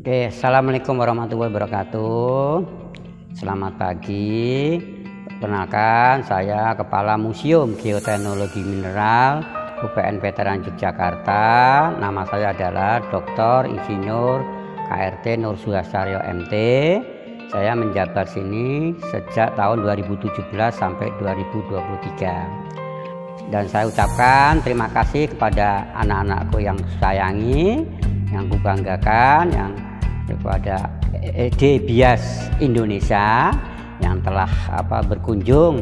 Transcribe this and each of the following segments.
Oke, assalamualaikum warahmatullahi wabarakatuh. Selamat pagi. Perkenalkan, saya Kepala Museum Geoteknologi Mineral UPN Veteran Yogyakarta. Nama saya adalah Dr. Insinyur KRT Nur Suhasaryo MT. Saya menjabat sini sejak tahun 2017 sampai 2023. Dan saya ucapkan terima kasih kepada anak-anakku yang sayangi, yang kubanggakan, yang kepada ED-BIAS Indonesia yang telah berkunjung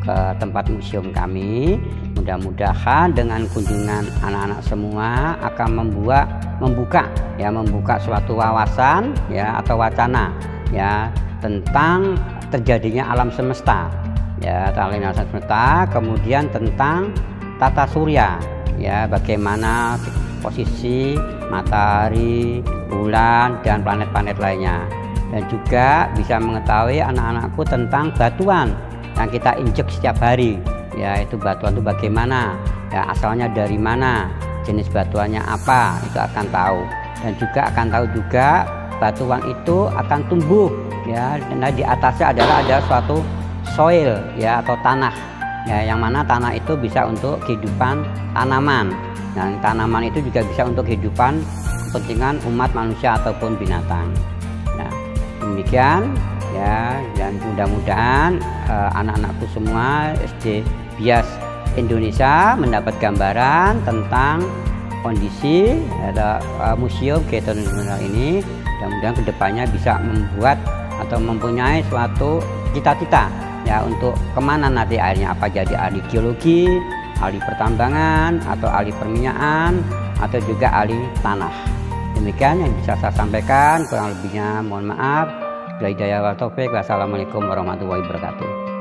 ke tempat museum kami. Mudah-mudahan dengan kunjungan anak-anak semua akan membuka suatu wawasan atau wacana tentang terjadinya alam semesta, alam semesta, kemudian tentang tata surya, bagaimana posisi matahari, bulan, dan planet-planet lainnya. Dan juga bisa mengetahui anak-anakku tentang batuan yang kita injek setiap hari, itu batuan itu bagaimana, asalnya dari mana, jenis batuannya apa, itu akan tahu. Dan juga akan tahu juga batuan itu akan tumbuh, dan di atasnya ada suatu soil atau tanah, yang mana tanah itu bisa untuk kehidupan tanaman. Dan tanaman itu juga bisa untuk kehidupan kepentingan umat manusia ataupun binatang. Nah, demikian dan mudah-mudahan anak-anakku semua SD-BIAS Indonesia mendapat gambaran tentang kondisi museum geoteknologi mineral ini, dan mudah-mudahan kedepannya bisa membuat atau mempunyai suatu cita-cita untuk kemana nanti akhirnya, apa jadi ahli geologi, ahli pertambangan, atau ahli perminyakan, atau juga ahli tanah. Demikian yang bisa saya sampaikan, kurang lebihnya mohon maaf. Hidayah wal taufik. Wassalamualaikum warahmatullahi wabarakatuh.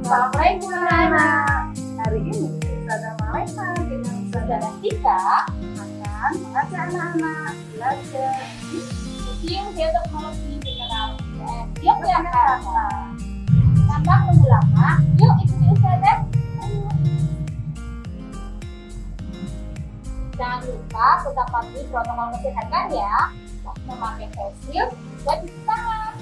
Assalamualaikum anak-anak. Hari ini Ustazah Maleka dengan Ustazah Tika akan mengajak anak-anak belajar di Museum Geoteknologi Mineral UPN Yogyakarta. Tanpa menunggu lama, yuk ikuti Ustazah. Jangan lupa tetap patuhi protokol kesehatan ya, memakai face shield dan cuci tangan.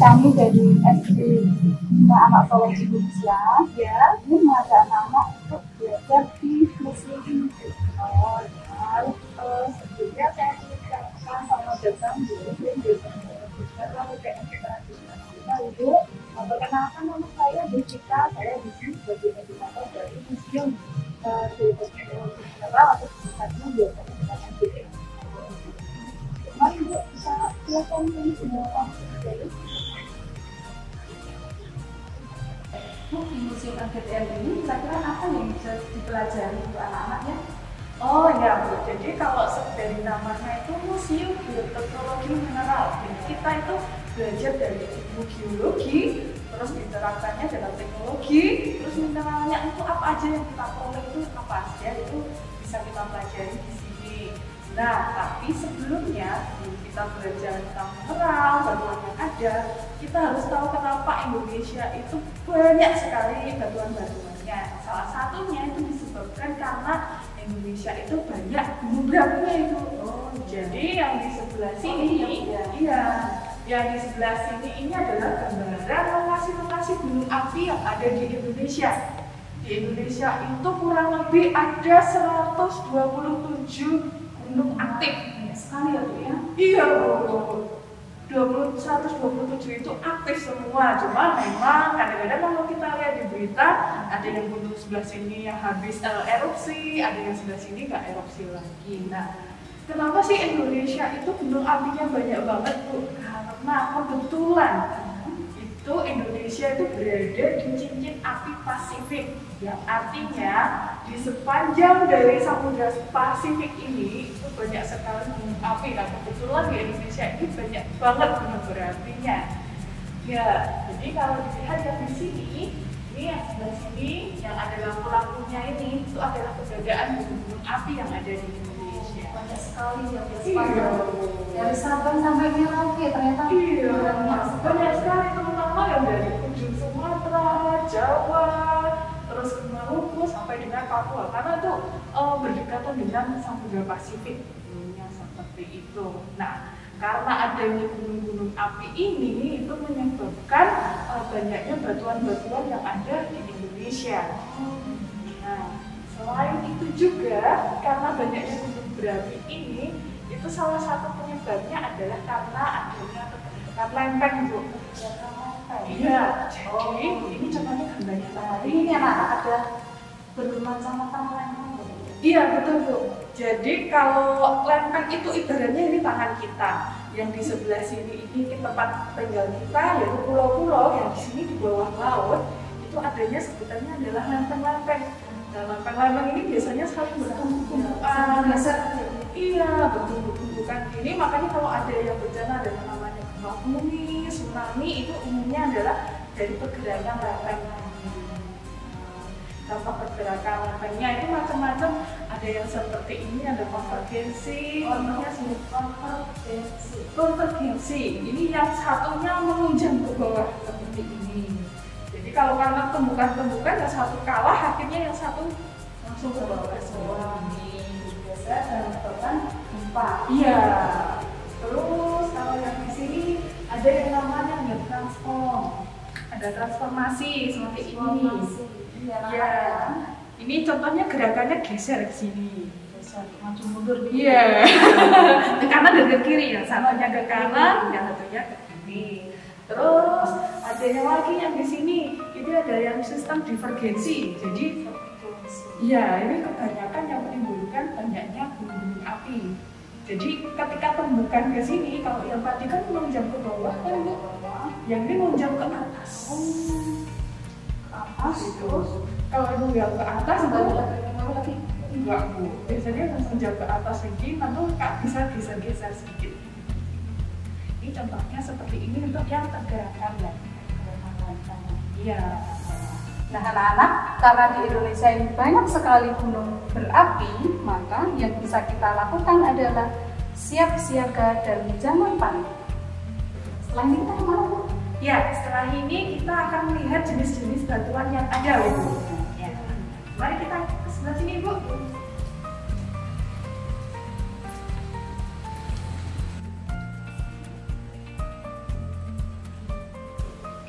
Kami dari SD Anak Soleh Indonesia ini mengajak anak-anak untuk belajar di museum ini. Sebelumnya saya ceritakan sama datang di museum Untuk memperkenalkan nama saya Jessica, saya di sini sebagai edukator dari museum geoteknologi mineral atau disingkatnya geoteknologi. Mari Bu, bisa silakan ini semua dari di Museum GTM ini kira-kira apa yang bisa dipelajari untuk anak-anaknya? Oh ya Bu, jadi kalau dari namanya itu Museum Geoteknologi Mineral, jadi kita itu belajar dari ilmu geologi, terus diterapkannya dalam teknologi, terus mineralnya itu apa aja yang kita peroleh itu apa aja, itu bisa kita pelajari di sini. Nah, tapi sebelumnya kita belajar tentang mineral, batuan yang ada, kita harus tahu kenapa Indonesia itu banyak sekali batuan-batuannya. Salah satunya itu disebabkan karena Indonesia itu banyak gunung berapinya itu. Oh, jadi yang di sebelah sini, yang di sebelah sini ini adalah gambaran lokasi-lokasi gunung api yang ada di Indonesia. Di Indonesia itu kurang lebih ada 127 gunung aktif. Banyak sekali ya Bu ya? Iya Bu, 127 itu aktif semua. Cuma memang kadang-kadang kalau kita lihat di berita, ada yang gunung sebelah sini yang habis erupsi, ada yang sebelah sini nggak erupsi lagi. Nah, kenapa sih Indonesia itu gunung apinya banyak banget Bu? Karena kebetulan itu Indonesia itu berada di cincin api Pasifik, yang artinya di sepanjang dari Samudra Pasifik ini itu banyak sekali gunung api. Nah kebetulan di Indonesia ini banyak banget gunung berapinya. Ya, jadi kalau dilihat yang di sini, ini yang sebelah sini yang ada lampu-lampunya ini itu adalah keberadaan gunung api yang ada di Indonesia. Banyak sekali ya, sepanjang dari Sabang sampai Merauke ternyata. Iya, banyak sekali, terutama yang dari ujung Sumatera, Jawa, terus ke Maluku sampai dengan Papua, karena itu berdekatan dengan Samudra Pasifik, seperti itu. Nah, karena adanya gunung-gunung api ini itu menyebabkan banyaknya batuan-batuan yang ada di Indonesia. Nah, selain itu juga karena banyaknya gunung berapi ini, itu salah satu penyebabnya adalah karena adanya tekan lempeng, Bu. Iya, jadi ini contohnya gambarnya tadi. Ini anak ada bermacam-macam lempeng. Iya betul, Bu. Jadi kalau lempeng itu ibaratnya ini tangan kita. Yang di sebelah sini ini tempat tinggal kita, yaitu pulau-pulau yang di sini di bawah laut, itu adanya sebutannya adalah lempeng-lempeng. Nah, lempeng-lempeng ini biasanya saling bertumpuk-tumpukan. Iya, bertumpuk-tumpukan ini, makanya kalau ada yang bencana ada namanya gempa bumi, tsunami, itu umumnya adalah dari pergerakan lempeng. Dampak pergerakan lempengnya itu macam-macam, ada yang seperti ini, ada konvergensi, konvergensi. Ini yang satunya menunjang ke bawah seperti ini. Jadi kalau karena tumbukan-tumbukan yang satu kalah, akhirnya yang satu langsung ke bawah semua. Biasa dan menyebabkan gempa. Iya. Terus kalau yang di sini ada yang namanya transform, ada transformasi seperti ini. Ya, ini contohnya gerakannya geser ke sini, geser maju mundur gitu. Iya, ke kanan dan ke kiri, yang satunya ke kanan, yang satunya ke kiri. Terus ada yang lagi yang di sini, itu ada yang sistem divergensi. Jadi, ya ini kebanyakan yang menimbulkan banyaknya gunung api. Jadi ketika tumbukan ke sini, kalau yang tadi kan menunjang ke bawah kan, Bu, yang ini menunjang ke atas. Itu kalau itu yang ke atas lagi enggak, Bu, biasanya menunjang ke atas sedikit, nanti bisa geser-geser sedikit. Ini contohnya seperti ini untuk yang pergerakan ya. Iya. Nah anak-anak, karena di Indonesia ini banyak sekali gunung berapi, maka yang bisa kita lakukan adalah siap siaga dan jangan panik. Setelah ini kita kemana, Bu? Ya, setelah ini kita akan melihat jenis-jenis batuan yang ada, Bu. Ya. Mari kita ke sebelah sini, Bu.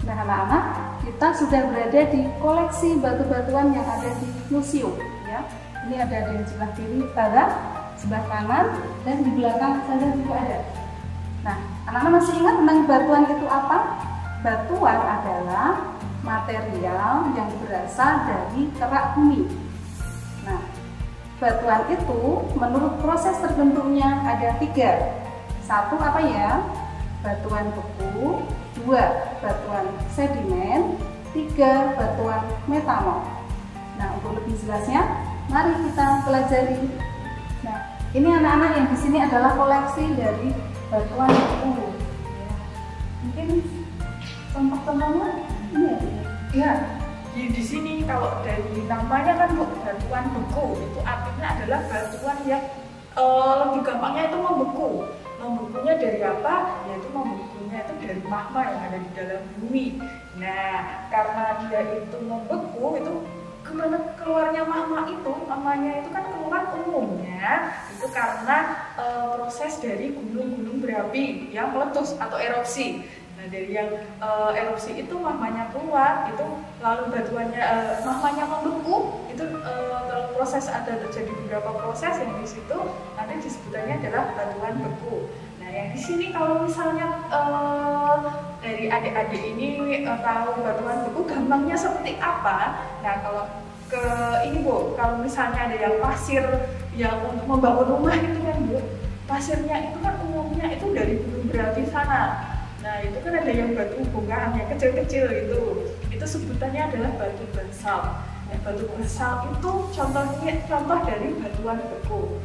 Nah anak-anak, kita sudah berada di koleksi batu-batuan yang ada di museum. Ya, ini ada di sebelah kiri, barat, sebelah kanan, dan di belakang sana juga ada. Nah, anak-anak masih ingat tentang batuan itu apa? Batuan adalah material yang berasal dari kerak bumi. Nah, batuan itu menurut proses terbentuknya ada 3. 1 apa ya? Batuan beku. 2 batuan sedimen. 3 batuan metamorf. Nah, untuk lebih jelasnya, mari kita pelajari. Nah, ini anak-anak yang di sini adalah koleksi dari batuan beku. Mungkin contoh-contohnya ini ya. Di sini kalau dari namanya kan, Bu, batuan beku, itu artinya adalah batuan yang lebih gampangnya itu membeku. Membekunya dari apa? Yaitu membekunya itu dari magma yang ada di dalam bumi. Nah, karena dia itu membeku, itu kemana keluarnya magma itu? Magmanya itu kan keluar umumnya itu karena proses dari gunung-gunung berapi yang meletus atau erupsi. Nah, dari yang erupsi itu magmanya keluar, itu lalu batuannya magmanya membeku, itu proses ada terjadi beberapa proses yang di situ nanti disebutannya adalah batuan beku. Nah, yang di sini kalau misalnya dari adik-adik ini tahu batuan beku gampangnya seperti apa? Nah, kalau ke ini, Bu, kalau misalnya ada yang pasir yang untuk membangun rumah itu kan, Bu, pasirnya itu kan umumnya itu dari gunung berapi sana. Nah itu kan ada yang batu hubungan yang kecil-kecil itu sebutannya adalah batu basalt. Nah, batu basalt itu contoh dari batuan beku.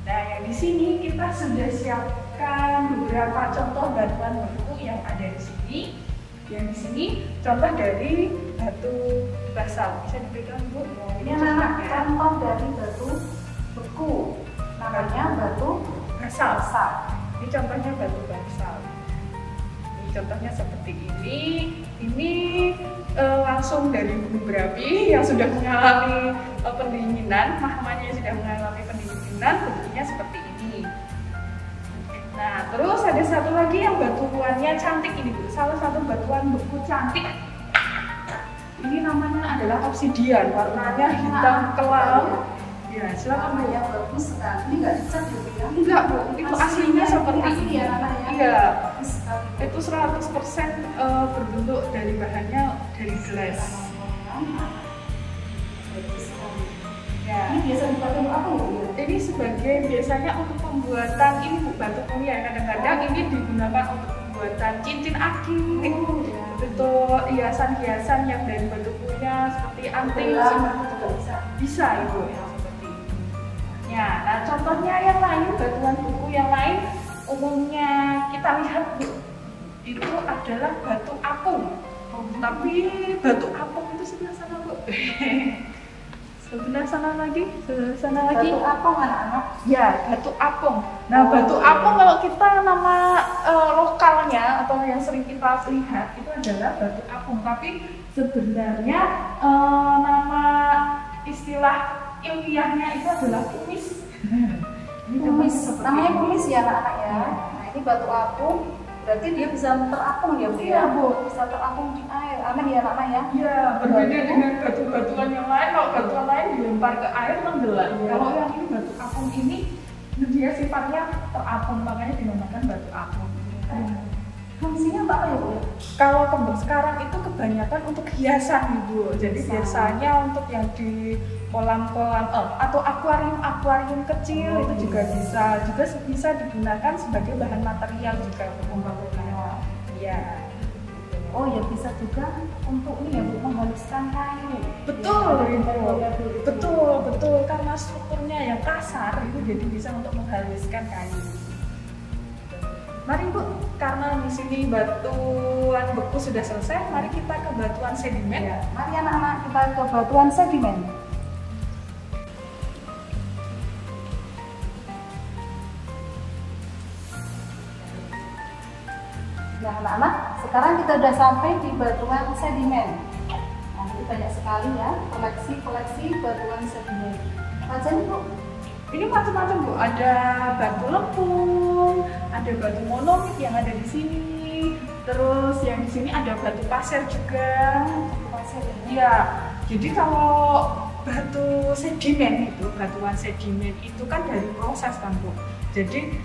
Nah yang di sini kita sudah siapkan beberapa contoh batuan beku yang ada di sini. Yang di sini contoh dari batu basalt. Bisa dipegang Bu? Ini adalah contoh dari batu beku. Namanya batu basalt. Ini contohnya batu basalt. Ini contohnya seperti ini. Ini langsung dari gunung berapi yang sudah mengalami pendinginan. Magmanya sudah mengalami pendinginan. Bentuknya seperti ini. Nah, terus ada satu lagi yang batuannya cantik ini Bu. Salah satu batuan beku cantik. Ini namanya adalah obsidian. Warnanya hitam kelam. Ya, silakan Bu. yang bagus sekali. Ini nggak dicat gitu ya? Enggak Bu, itu aslinya seperti asli ini. ya namanya. Iya, Bagus sekali. itu 100% berbentuk dari bahannya dari gelas. Bagus sekali. Ya, Ini biasa dipakai untuk apa ya? ini sebagai biasanya untuk pembuatan ini Bu, batu mulia. Kadang-kadang ini digunakan untuk pembuatan cincin aki. Oh, ya. Betul, hiasan-hiasan yang dari batu mulia seperti anting Juga bisa. bisa Ibu ya seperti ini. Ya, nah contohnya yang lain, batuan buku yang lain umumnya kita lihat Bu, itu adalah batu apung. Tapi batu apung itu sebelah sana Bu. Sebelah sana lagi. Batu apung anak-anak. Ya, batu apung. Nah, batu apung kalau kita nama lokalnya atau yang sering kita lihat itu adalah batu apung. Tapi sebenarnya nama istilah ilmiahnya itu adalah kumis. Kumis. Namanya kumis ya anak-anak ya. Nah ini batu apung. Berarti dia bisa terapung ya Bu? Iya Bu. Bisa terapung di air. Aman ya anak-anak ya? Iya, berbeda dengan batu-batuan yang lain. Kalau batuan lain dilempar ke air tenggelam. Kalau yang ini batu apung ini dia sifatnya terapung, makanya dinamakan batu apung. Fungsinya apa ya Bu? Kalau sekarang itu kebanyakan untuk hiasan Ibu. Jadi Hiasan. biasanya untuk yang di kolam-kolam atau akuarium kecil itu juga bisa digunakan sebagai bahan material juga untuk pembangunan. Iya. Oh ya bisa juga untuk ini ya Bu, menghaluskan kayu. Betul, Ya, Ibu. Betul, karena strukturnya yang kasar itu jadi bisa untuk menghaluskan kayu. Mari Bu, karena di sini batuan beku sudah selesai, mari kita ke batuan sedimen. Ya. Mari anak-anak kita ke batuan sedimen. Nah anak-anak, sekarang kita sudah sampai di batuan sedimen. Nah ini banyak sekali ya, koleksi batuan sedimen. Aja nih Bu. Ini macam-macam Bu, ada batu lempung, ada batu monomit yang ada di sini. Terus yang di sini ada batu pasir juga. Batu pasir ya. Iya. Jadi kalau batu sedimen itu, batuan sedimen itu kan dari proses kan Bu. Jadi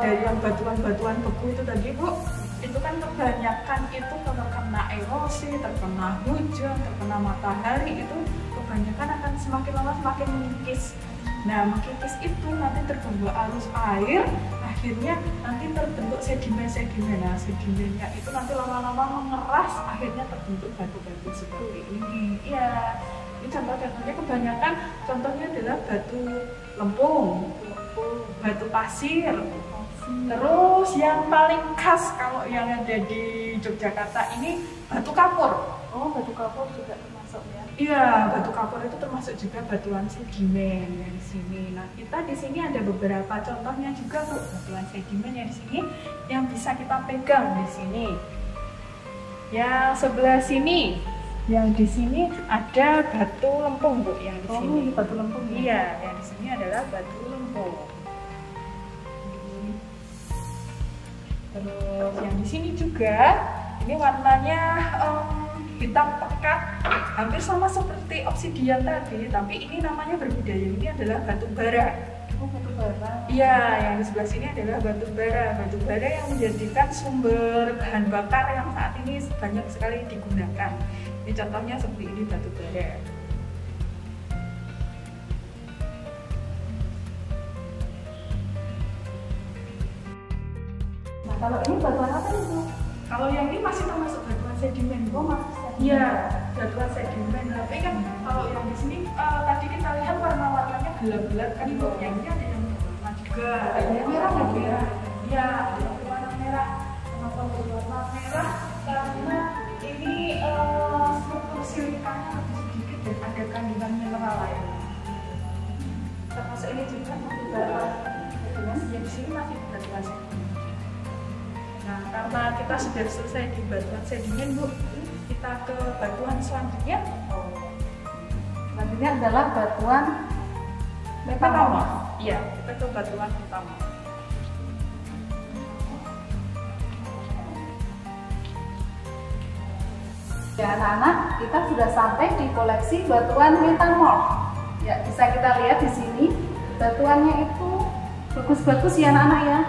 dari yang batuan-batuan beku itu tadi Bu, itu kan kebanyakan itu terkena erosi, terkena hujan, terkena matahari, itu kebanyakan akan semakin lama semakin mengikis. Nah, mengikis itu nanti terbawa arus air, akhirnya nanti terbentuk sedimen-sedimen. Nah, sedimennya itu nanti lama-lama mengeras, akhirnya terbentuk batu-batu seperti ini. Iya, ini contoh-contohnya kebanyakan contohnya adalah batu lempung, batu pasir. Terus yang paling khas kalau yang ada di Yogyakarta ini batu kapur. Oh batu kapur juga termasuk ya. Iya, batu kapur itu termasuk juga batuan sedimen yang di sini. Nah, kita di sini ada beberapa contohnya juga Bu, batuan sedimen yang di sini yang bisa kita pegang di sini. Yang sebelah sini, yang di sini ada batu lempung Bu, yang di Oh sini. ini batu lempung ya? Iya, yang di sini adalah batu lempung. Terus yang di sini juga, ini warnanya hitam pekat, hampir sama seperti obsidian tadi, tapi ini namanya berbeda. Ini adalah batu bara. Oh batu bara. Iya, yang di sebelah sini adalah batu bara. Batu bara yang menjadikan sumber bahan bakar yang saat ini banyak sekali digunakan. Ini contohnya seperti ini batu bara. Nah kalau ini batuan apa nih Bu? Kalau yang ini masih termasuk batuan sedimen. Oh, masih sedimen. Iya, batuan sedimen. Tapi kan kalau yang di sini tadi kita lihat warna-warnanya gelap-gelap kan, yang ini ada yang warna juga. Ada yang merah nggak, Bu? Iya, ada yang warna merah. Kenapa berwarna merah? Karena ini struktur silikanya lebih sedikit dan ada kandungan mineral lain. Termasuk ini juga masih batuan sedimen. Yang di sini masih batuan sedimen. Nah, karena kita sudah selesai di batuan sedimen, Bu, kita ke batuan selanjutnya. Selanjutnya adalah batuan Metamorf. Iya, kita ke batuan metamorf. Ya anak-anak, kita sudah sampai di koleksi batuan metamorf. Ya, bisa kita lihat di sini batuannya itu bagus-bagus ya anak-anak ya.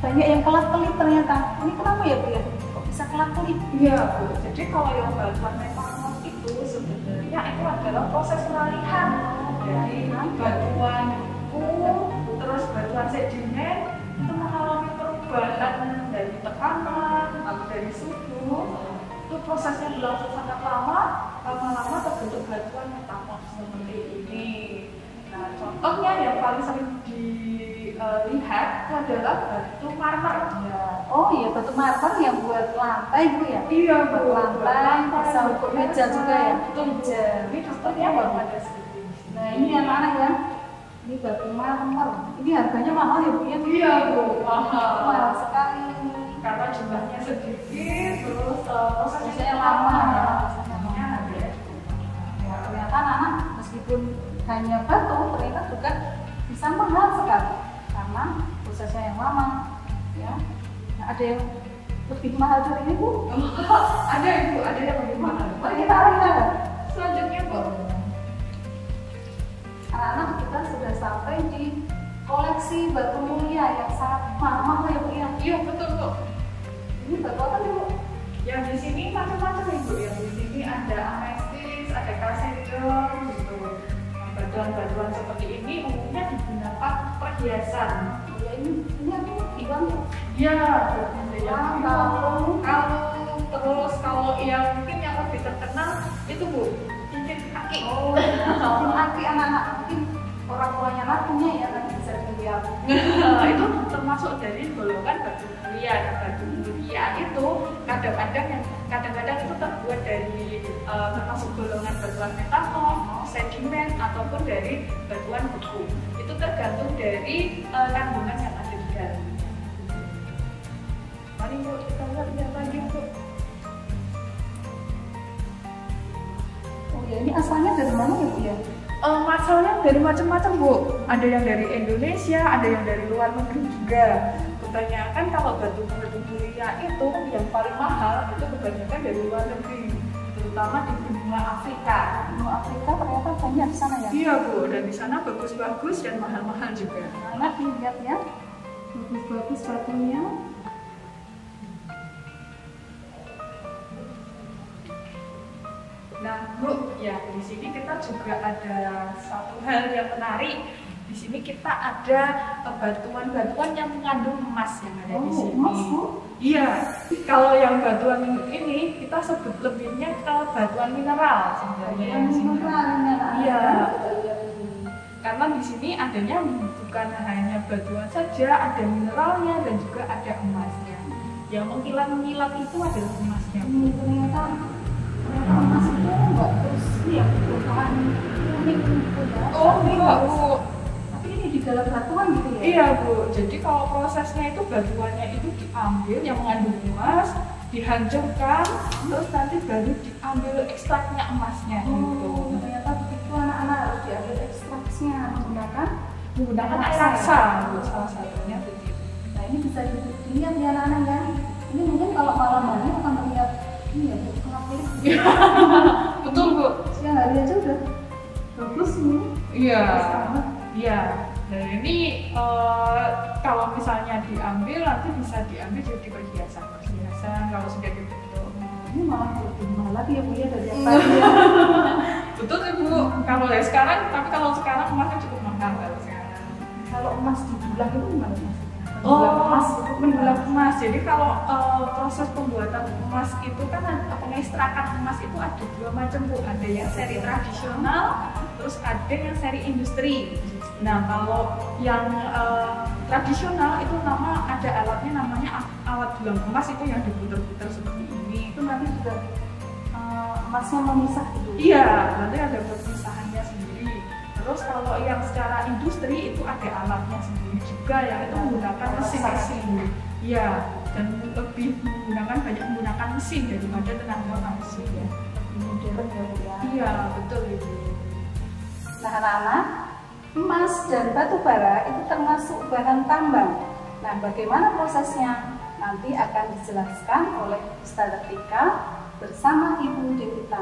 Banyak yang kelap-kelip ternyata. Ini kenapa ya, Bu ya? Kok bisa kelap-kelip? Iya, Bu. Jadi kalau yang batuan metamorf itu sebenarnya itu adalah proses peralihan dari batuan beku, terus batuan sedimen itu mengalami perubahan dari tekanan atau dari suhu. Itu prosesnya berlangsung sangat lama, lama-lama terbentuk batuan metamorf seperti ini. Nah, contohnya yang paling sering dilihat itu adalah batu marmer. Ya. Oh iya, batu marmer yang buat lantai, Bu ya? Iya, Buat lantai, bisa untuk meja juga ya? Meja. Ini contohnya baru ada seperti ini. Nah ini anak-anak ya, ini batu marmer. Ini harganya mahal ya, Bu ya? Iya, Bu, mahal. Mahal sekali. Karena jumlahnya sedikit, terus prosesnya Prosesnya lama. Prosesnya ada. Ya, ternyata anak-anak meskipun hanya batu, ternyata juga bisa mahal sekali karena prosesnya yang lama. Ya, nah, ada yang lebih mahal dari ini, Bu? Ada, Ibu, ada yang lebih mahal. Mari kita lihat. Selanjutnya, Bu. Anak-anak, kita sudah sampai di koleksi batu mulia yang sangat mahal ya, Bu ya? Iya, betul, Bu. Ini batu apa nih, Bu? Yang di sini macam-macam, Ibu. Yang di sini ada amethyst, ada kalsedon, gitu. Nah, batuan-batuan seperti ini umumnya digunakan perhiasan. Ya ini aku bilang ya. Ya, ada yang Kalung. terus kalau yang mungkin yang lebih terkenal itu, Bu, cincin kaki. Oh, cincin kaki anak-anak mungkin orang tuanya anak punya ya, nanti bisa dilihat. Itu termasuk dari golongan batu mulia. Nah, batu mulia itu kadang-kadang itu terbuat dari termasuk golongan batuan metamorf, sedimen ataupun dari batuan beku. Itu tergantung dari kandungan yang ada di dalamnya. Mari, Bu, kita lihat lagi, Bu. Oh ya, ini asalnya dari mana ya, Bu ya? Asalnya dari macam-macam, Bu. Ada yang dari Indonesia, ada yang dari luar negeri juga. Kebanyakan kalau batu mulia itu yang paling mahal itu kebanyakan dari luar negeri, terutama di benua Afrika. Benua Afrika ternyata banyak di sana ya? Iya, Bu, dan di sana bagus-bagus dan mahal-mahal juga. Anak lihat ya, bagus-bagus batunya. Nah, Bu, ya di sini kita juga ada satu hal yang menarik. Di sini kita ada batuan-batuan yang mengandung emas yang ada di sini. Emas, Bu? Iya, kalau yang batuan ini kita sebut lebihnya ke batuan mineral sebenarnya. Yang mineralnya. Iya. Karena di sini adanya bukan hanya batuan saja, ada mineralnya dan juga ada emasnya. Yang mengkilat-kilat itu adalah emasnya. Ternyata emas itu enggak terus ya, bukan kuning gitu ya. Oh, enggak, Bu. Tapi ini di dalam batuan gitu ya? Iya, Bu. Jadi kalau prosesnya itu batuannya itu diambil yang mengandung emas, dihancurkan, terus nanti baru diambil ekstraknya emasnya gitu. Ternyata begitu anak-anak harus diambil ekstraksinya Menggunakan air raksa, Bu, salah satunya begitu. Nah ini bisa dilihat ya anak-anak ya. Ini mungkin kalau malam hari akan terlihat ini ya, Bu, kelap-kelip. Betul, Bu. Siang hari aja udah bagus ini. Iya. Bagus banget. Iya. Dan ini kalau misalnya diambil nanti bisa diambil jadi perhiasan kalau sudah dibentuk. Ini malah lebih mahal lagi ya, Bu ya, dari yang tadi ya. Betul, Bu. Kalau dari sekarang, tapi kalau sekarang emasnya cukup mahal kalau sekarang. Kalau emas dibilang itu gimana, Mas? emas itu mendulang emas. Jadi kalau proses pembuatan emas itu kan pengekstrakan emas itu ada dua macam Bu. Ada yang seri tradisional, terus ada yang seri industri. Nah kalau yang tradisional itu ada alatnya namanya alat dulang emas, itu yang diputar-putar seperti ini. itu nanti juga emasnya memisah gitu. Iya, nanti ada perpisahannya sendiri. Terus kalau yang secara industri itu ada alatnya sendiri juga yang itu menggunakan mesin-mesin. Iya, dan lebih menggunakan mesin daripada tenaga manusia. Ya. Modern ya Bu ya. Iya, betul Ibu. Nah anak-anak, emas dan batu bara itu termasuk bahan tambang. Nah bagaimana prosesnya? Nanti akan dijelaskan oleh Ustazah Tika bersama Ibu Devita.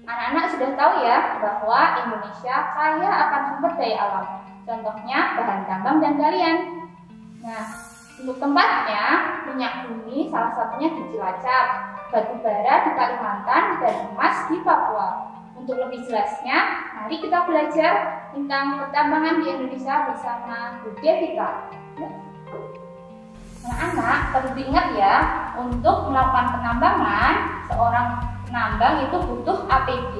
Anak-anak sudah tahu ya bahwa Indonesia kaya akan sumber daya alam. Contohnya bahan tambang dan galian. Nah, untuk tempatnya minyak bumi salah satunya di Cilacap, batu bara di Kalimantan, dan emas di Papua. Untuk lebih jelasnya, mari kita belajar tentang pertambangan di Indonesia bersama Bu Devita. Anak-anak perlu diingat ya, untuk melakukan penambangan, seorang penambang itu butuh APD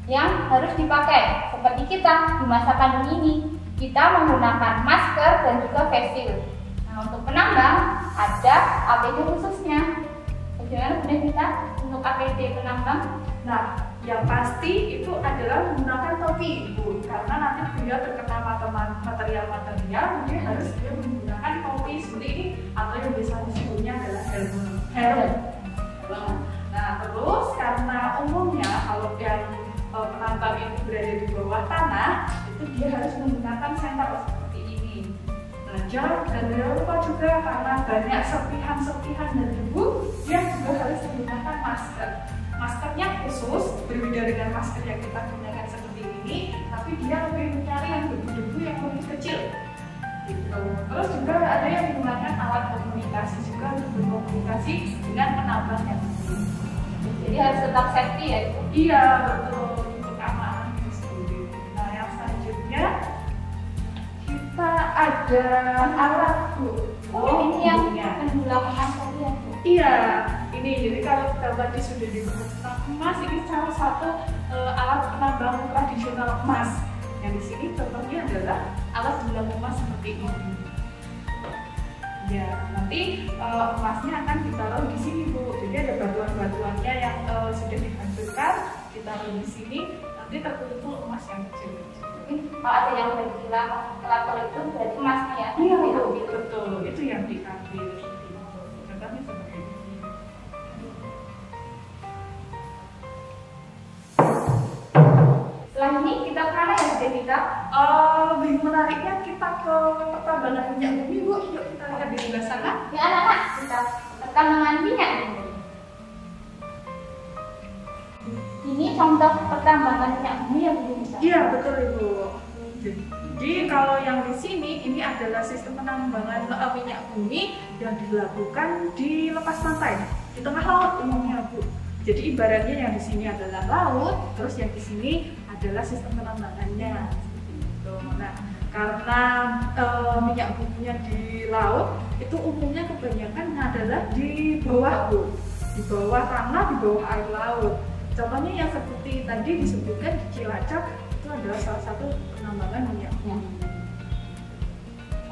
yang harus dipakai. Seperti kita di masa pandemi ini, kita menggunakan masker dan juga face shield. Nah, untuk penambang ada APD khususnya. Bagaimana Bu Devita untuk APD penambang? Nah, yang pasti itu adalah menggunakan topi Ibu, karena nanti dia terkena material-material, dia harus menggunakan topi seperti ini, atau yang biasa disebutnya adalah helm. Nah, terus karena umumnya kalau yang penambang itu berada di bawah tanah, itu dia harus menggunakan senter seperti ini. Nah, dan jangan lupa juga karena banyak serpihan-serpihan dan debu, dia juga harus menggunakan masker. Maskernya khusus, berbeda dengan masker yang kita gunakan seperti ini, tapi dia lebih mencari yang debu-debu yang lebih kecil. Gitu. Terus juga ada yang menggunakan alat komunikasi juga untuk berkomunikasi dengan penambang yang lain. Jadi harus tetap safety ya Ibu? Iya, betul, untuk keamanan itu sendiri. Nah, yang selanjutnya kita ada alat Bu. Ini yang mendulang emas tadi ya Bu? Iya, ini jadi kalau kita tadi sudah digunakan emas, ini salah satu alat penambang tradisional emas. Yang di sini contohnya adalah alat dulang emas seperti ini. Ya, nanti emasnya akan ditaruh di sini Bu. Jadi ada batuan-batuannya yang sudah dihancurkan, ditaruh di sini, nanti terkumpul emas yang kecil-kecil. Kalau ada yang berkilau itu berarti emasnya ya? Iya Bu, betul. Itu yang diambil. Contohnya seperti ini. Setelah ini kita kemana ya Bu Devita? Lebih menariknya kita ke pertambangan minyak bumi Bu. Yuk kita lihat di sebelah sana. Ya anak-anak, kita pertambangan minyak ini. Ini contoh pertambangan minyak bumi ya Bu Devita? Iya betul Ibu. Jadi kalau yang di sini ini adalah sistem penambangan minyak bumi yang dilakukan di lepas pantai di tengah laut umumnya Bu. Jadi ibaratnya yang di sini adalah laut, terus yang di sini adalah sistem penambangannya. Nah, karena minyak buminya di laut itu umumnya kebanyakan adalah di bawah Bu, di bawah tanah, di bawah air laut. Contohnya yang seperti tadi disebutkan di Cilacap itu adalah salah satu penambangan minyak bumi.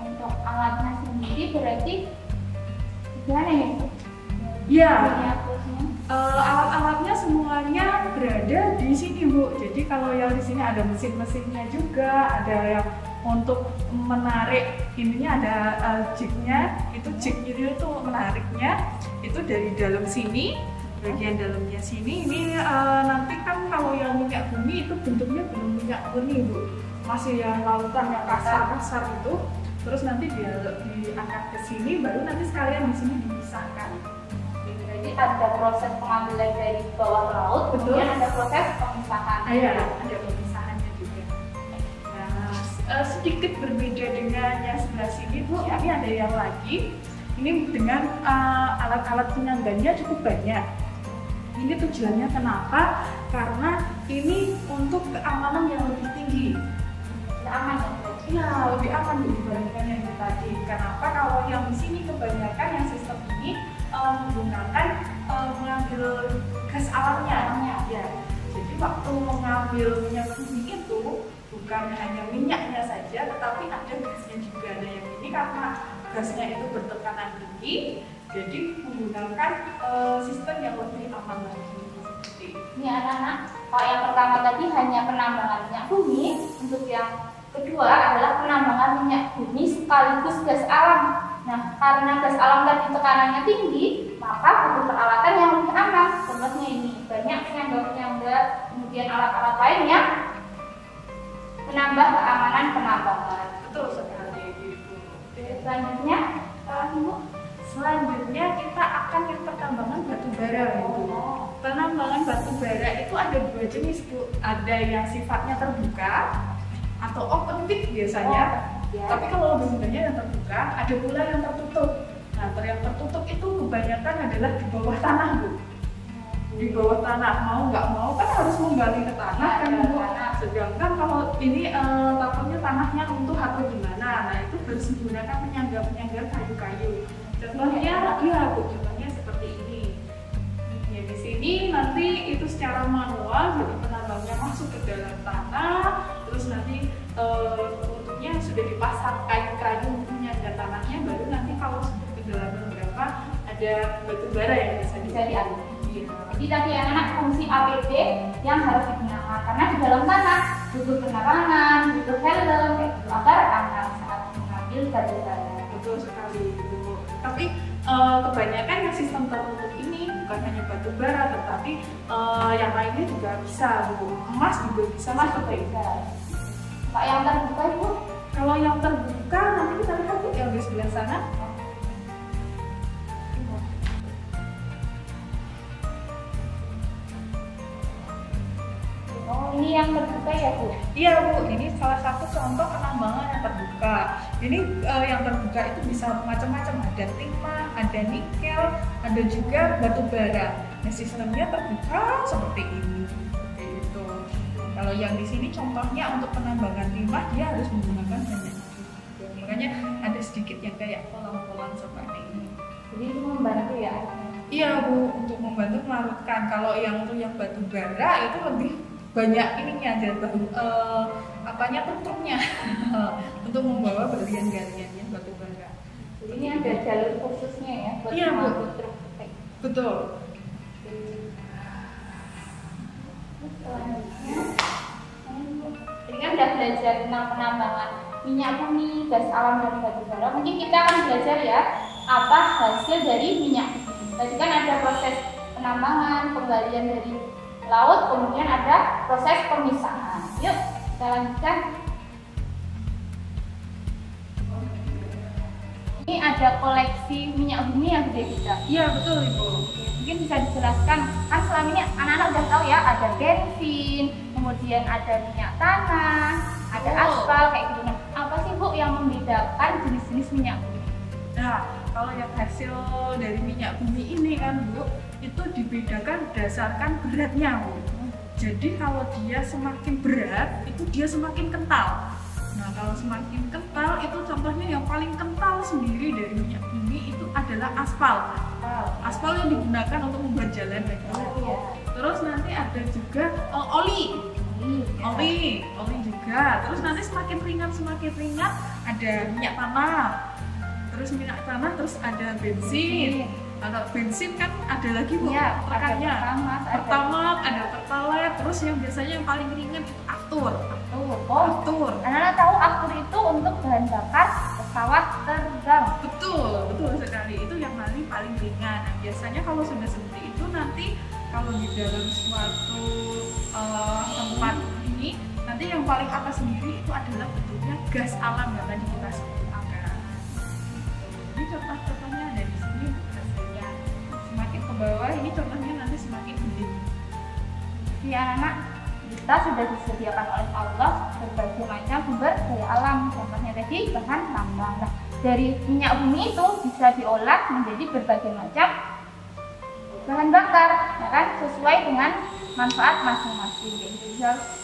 Untuk alatnya sendiri berarti gimana ya? Iya. Minyaknya? Alat-alatnya semuanya berada di sini Bu. Jadi kalau yang di sini ada mesin-mesinnya juga, ada yang untuk menarik ininya ada jignya. Itu jignya itu menariknya itu dari dalam sini, bagian dalamnya sini. Ini nanti kan kalau yang minyak bumi itu bentuknya belum minyak murni Bu, masih yang lautan yang kasar-kasar itu. Terus nanti dia diangkat ke sini, baru nanti sekalian di sini dipisahkan. Jadi ada proses pengambilan dari bawah laut, Betul. kemudian ada proses pemisahan. Iya, ada pemisahannya juga. Nah, sedikit berbeda dengan yang sebelah sini Bu, ini ada yang lagi. Ini dengan alat-alat penyanggannya cukup banyak. Ini tujuannya kenapa? karena ini untuk keamanan yang lebih tinggi. Aman ya? Iya, lebih aman dibandingkan yang tadi. Kenapa? Kalau yang di sini kebanyakan yang sistem ini menggunakan mengambil gas alamnya. Ya. Jadi waktu mengambil minyak bumi itu bukan hanya minyaknya saja, tetapi ada gasnya juga. Nah yang ini karena gasnya itu bertekanan tinggi, jadi menggunakan sistem yang lebih aman lagi. Seperti Ini anak-anak, kalau yang pertama tadi hanya penambangan minyak bumi, untuk yang kedua adalah penambangan minyak bumi sekaligus gas alam. Nah, karena gas alam tadi tekanannya tinggi, maka butuh peralatan yang lebih aman. Contohnya ini, banyak penyangga-penyangga, kemudian alat-alat lainnya menambah keamanan penambangan. betul sekali Ibu. Selanjutnya, Ibu. Selanjutnya kita akan yang pertambangan batu bara, Ibu. Penambangan batu bara itu ada dua jenis, Bu. Ada yang sifatnya terbuka atau open pit biasanya. Ya. Tapi kalau lebih mudahnya yang terbuka, ada pula yang tertutup. Nah, yang tertutup itu kebanyakan adalah di bawah tanah, Bu. Di bawah tanah, mau nggak mau kan harus menggali ke tanah kan, Bu. Sedangkan kalau ini takutnya tanahnya runtuh atau gimana, nah itu harus menggunakan penyangga kayu-kayu. Contohnya, iya Bu, contohnya seperti ini. Ya di sini nanti itu secara manual, jadi penambangnya masuk ke dalam tanah, terus nanti untuknya sudah dipasang kayu-kayu menyangga tanahnya, baru nanti kalau sudah kedalaman berapa ada batu bara yang bisa diambil. Jadi tadi anak-anak fungsi APD yang harus digunakan karena di dalam tanah butuh penerangan, butuh helm, agar aman saat mengambil batu bara. Betul sekali Bu. Tapi kebanyakan yang sistem tertutup ini bukan hanya batu bara, tetapi yang lainnya juga bisa, Bu. Emas juga bisa, seperti itu. Pak yang terbuka Ibu? Kalau yang terbuka nanti kita lihat Bu yang di sebelah sana. Oh, ini yang terbuka ya Bu? Iya Bu, ini salah satu contoh penambangan yang terbuka. Ini yang terbuka itu bisa macam-macam, ada timah, ada nikel, ada juga batu bara. Nah sistemnya terbuka seperti ini. Seperti itu. Kalau yang di sini contohnya untuk penambangan timah dia harus menggunakan banyak. Makanya ada sedikit yang kayak polang-polang seperti ini. Jadi itu membantu ya? Iya Bu, untuk membantu melarutkan. Kalau yang untuk yang batu bara itu lebih banyak ininya, dan apanya truk-truknya untuk membawa galian-galiannya batu bara. Jadi ini ada jalur khususnya ya buat mengangkut truk. Betul. Selanjutnya, tadi kan udah belajar tentang penambangan minyak bumi, gas alam dan batu bara. Mungkin kita akan belajar ya apa hasil dari minyak bumi. Tadi kan ada proses penambangan, penggalian dari laut, kemudian ada proses pemisahan. Yuk, kita lanjutkan. Ini ada koleksi minyak bumi yang gede-gede. Iya betul Ibu. Mungkin bisa dijelaskan, kan selama ini anak-anak udah tahu ya, ada bensin, kemudian ada minyak tanah, ada aspal kayak gitu. Nah, apa sih Bu yang membedakan jenis-jenis minyak bumi? Nah, kalau yang hasil dari minyak bumi ini kan Bu, itu dibedakan berdasarkan beratnya Bu. Jadi kalau dia semakin berat, itu dia semakin kental. Nah, kalau semakin kental, itu contohnya yang paling kental sendiri dari minyak bumi itu adalah aspal. Aspal yang digunakan untuk membuat jalan. Terus nanti ada juga oli juga. Terus nanti semakin ringan ada minyak tanah. Terus minyak tanah, terus ada bensin. Kalau bensin kan ada lagi Bu, rekannya. Pertamax, ada pertalite, terus yang biasanya yang paling ringan itu aftur. Aftur. Anak-anak tahu aftur itu untuk bahan bakar pesawat terbang. Betul sekali. Itu yang paling ringan. Nah, biasanya kalau sudah seperti itu nanti kalau di dalam suatu tempat ini, nanti yang paling atas sendiri itu adalah bentuknya gas alam yang tadi kita sebutkan. Jadi contoh-contohnya ada di sini hasilnya. Semakin ke bawah ini contohnya nanti semakin gede. Ya anak-anak, kita sudah disediakan oleh Allah berbagai macam sumber daya alam. Contohnya tadi bahan tambang. Nah, dari minyak bumi itu bisa diolah menjadi berbagai macam bahan bakar, ya kan, sesuai dengan manfaat masing-masing. Jadi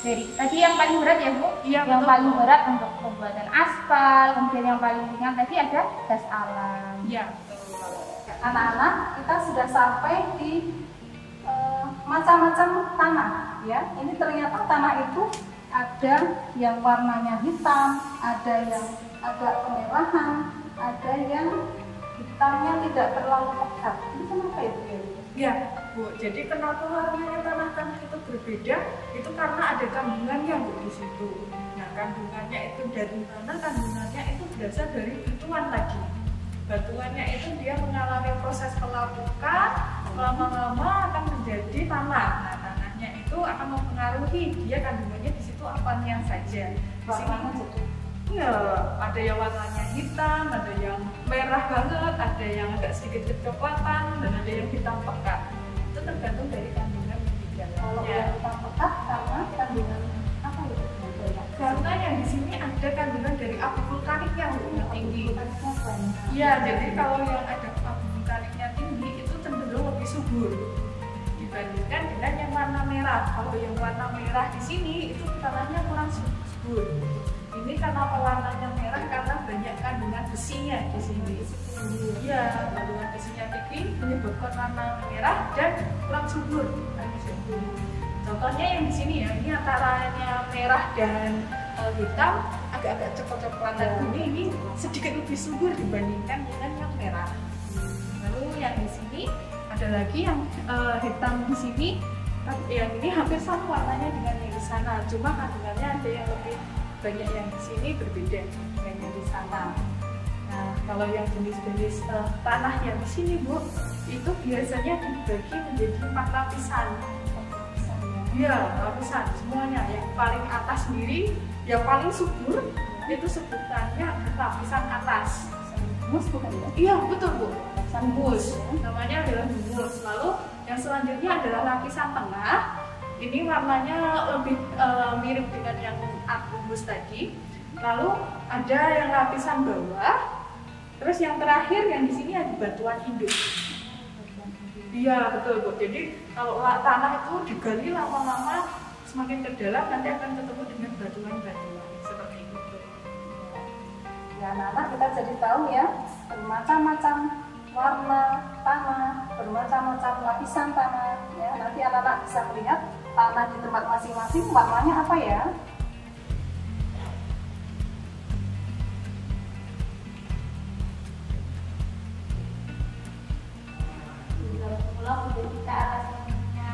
dari tadi yang paling berat ya Bu, Iya, yang betul. paling berat untuk pembuatan aspal, kemudian yang paling ringan tadi ada gas alam. Iya, betul. Anak-anak, kita sudah sampai di macam-macam tanah ya. Ini ternyata tanah itu ada yang warnanya hitam, ada yang agak kemerahan, ada yang hitamnya tidak terlalu pekat. Ini kenapa itu ya? Ya, Bu. Jadi kenapa warnanya tanah-tanah itu berbeda? Itu karena ada kandungannya, Bu, di situ. Nah, kandungannya itu dari mana? Kandungannya itu berasal dari batuan tadi. Batuannya itu dia mengalami proses pelapukan, lama-lama akan menjadi tanah. Nah, tanahnya itu akan mempengaruhi dia kandungannya di situ apanya saja. Di sini iya, ada yang warnanya hitam, ada yang merah banget, ada yang agak sedikit kecoklatan, dan ada yang hitam pekat. Itu tergantung dari kandungan yang di Kalau dalamnya. yang hitam pekat karena kandungan apa itu? Karena yang di sini ada kandungan dari abu vulkanik yang tinggi. Vulkaniknya banyak. Iya, jadi kalau yang ada abu vulkaniknya tinggi itu cenderung lebih subur dibandingkan dengan yang warna merah. Kalau yang warna merah di sini itu tanahnya kurang subur. Ini karena warnanya merah karena banyak kandungan besinya di sini. Iya, kandungan besinya tinggi menyebabkan warna merah dan kurang subur. Contohnya yang di sini ya, ini antaranya merah dan hitam, agak-agak coklat-coklatan ini sedikit lebih subur dibandingkan dengan yang merah. Lalu yang di sini ada lagi yang hitam di sini, yang ini hampir sama warnanya dengan yang di sana, cuma kandungannya ada yang lebih banyak yang di sini berbeda dengan yang di sana. Nah, kalau yang jenis-jenis tanah yang di sini, Bu, itu biasanya dibagi menjadi 4 lapisan. Iya, lapisan semuanya. Yang paling atas sendiri, yang paling subur itu sebutannya lapisan atas. Humus bukan ya? Iya, betul, Bu. Humus. Namanya adalah humus. Lalu yang selanjutnya adalah lapisan tengah. Ini warnanya lebih mirip dengan yang humus tadi. Lalu ada yang lapisan bawah. Terus yang terakhir yang di sini ada batuan induk. Iya, betul, Bu. Jadi kalau tanah itu digali lama-lama semakin ke dalam nanti akan ketemu dengan batuan-batuan seperti itu. Ya, anak-anak kita jadi tahu ya, bermacam-macam warna tanah, bermacam-macam lapisan tanah. Ya, nanti anak-anak bisa melihat tanah di tempat masing-masing warnanya apa ya. Untuk kita atas namanya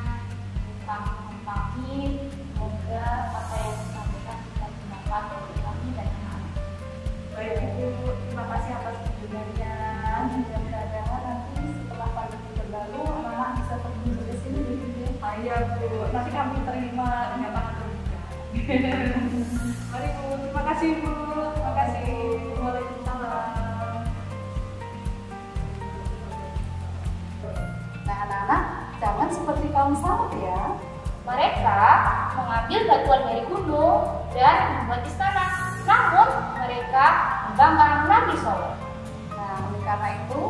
tentang ini, semoga apa yang disampaikan bisa bermanfaat bagi kami dan anak-anak. Baik, Ibu, terima kasih atas kunjungannya. Mudah-mudahan nanti setelah pandemi berlalu anak-anak bisa berkunjung ke sini. Iya, Bu. Nanti kami terima dengan tangan terbuka. Mari, Bu. Terima kasih, Bu. Terima kasih. Waalaikumsalam. Nah, anak-anak jangan seperti kaum Samud ya. Mereka mengambil batuan dari gunung dan membuat istana. Namun mereka membangkang Nabi Soleh. Nah, oleh karena itu,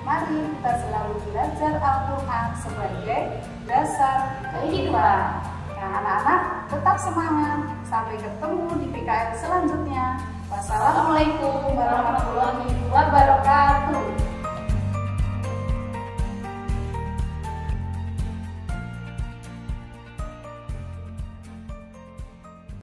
mari kita selalu belajar Al-Quran sebagai dasar kehidupan. Nah, anak-anak tetap semangat. Sampai ketemu di PKL selanjutnya. Wassalamualaikum